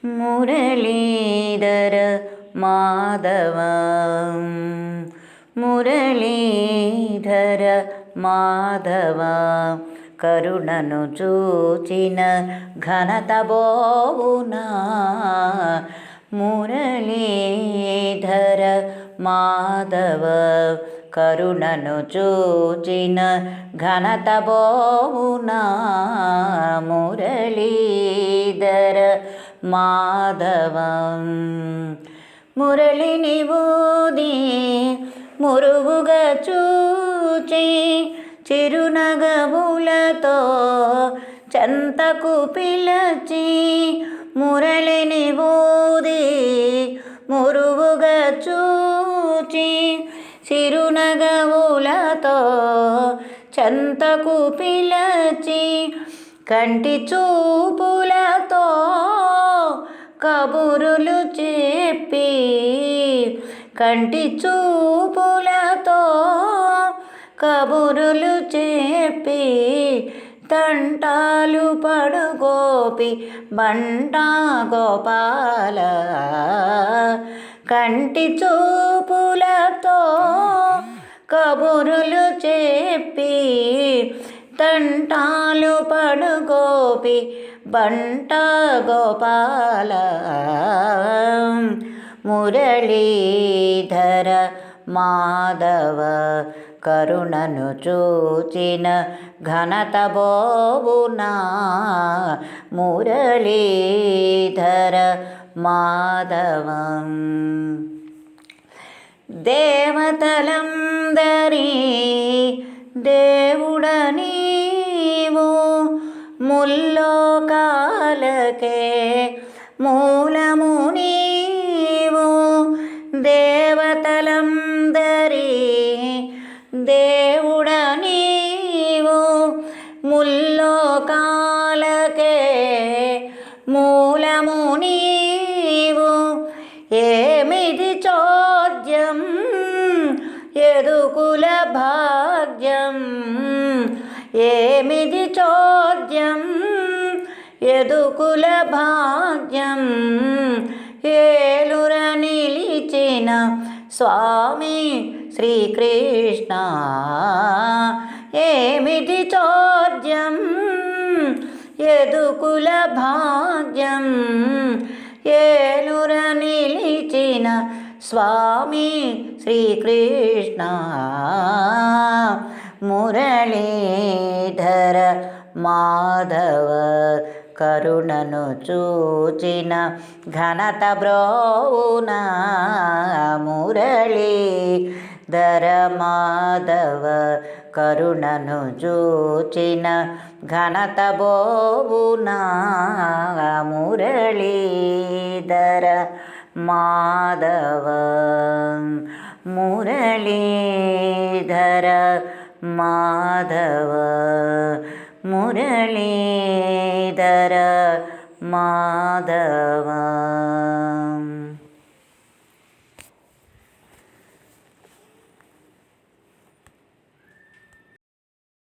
మురళీధర మాధవ మురళీధర మాధవ కరుణను చూచిన ఘనత బోవునా మురళీధర మాధవ కరుణను చూచిన ఘనత బోవునా మురళీధర మాధవం మురళిని ఊది మురుగుగా చూచి చిరునగవులతో చెంతకు పిలచి మురళిని ఊది మురుగుగా చూచి చిరునగవులతో చెంతకు పిలచి కంటి చూపులతో కబురులు చెప్పి కంటి చూపులతో కబురులు చెప్పి తంటాలు పడుగోపి బంటా గోపాల కంటి చూపులతో కబురులు చెప్పి తంటాలు పడుగోపి బంటా గోపాల మురళీధర మాధవ కరుణను చూచిన ఘనత బోవునా మురళీధర మాధవం దేవతలందరి దేవుడ నీవు ముల్లోకాలకే మూలము నీవు దేవతలందరి దేవుడ నీవు ముల్లోకాలకే మూలము నీవు ఏమిది చోద్యం యదుకుల భాగ్యం ఏమిది చోద్యం యదుకుల భాగ్యం ఏలుర నిలిచిన స్వామి శ్రీకృష్ణ ఏమిది చోద్యం యదుకుల భాగ్యం ఏలుర నిలిచిన స్వామి శ్రీకృష్ణ మురళీధర మాధవ కరుణను చూచిన ఘనత బ్రోవునా మురళీధర మాధవ కరుణను చూచిన ఘనత బోవునా మురళీధర మాధవ మురళీధర మాధవ మురళీధర మాధవ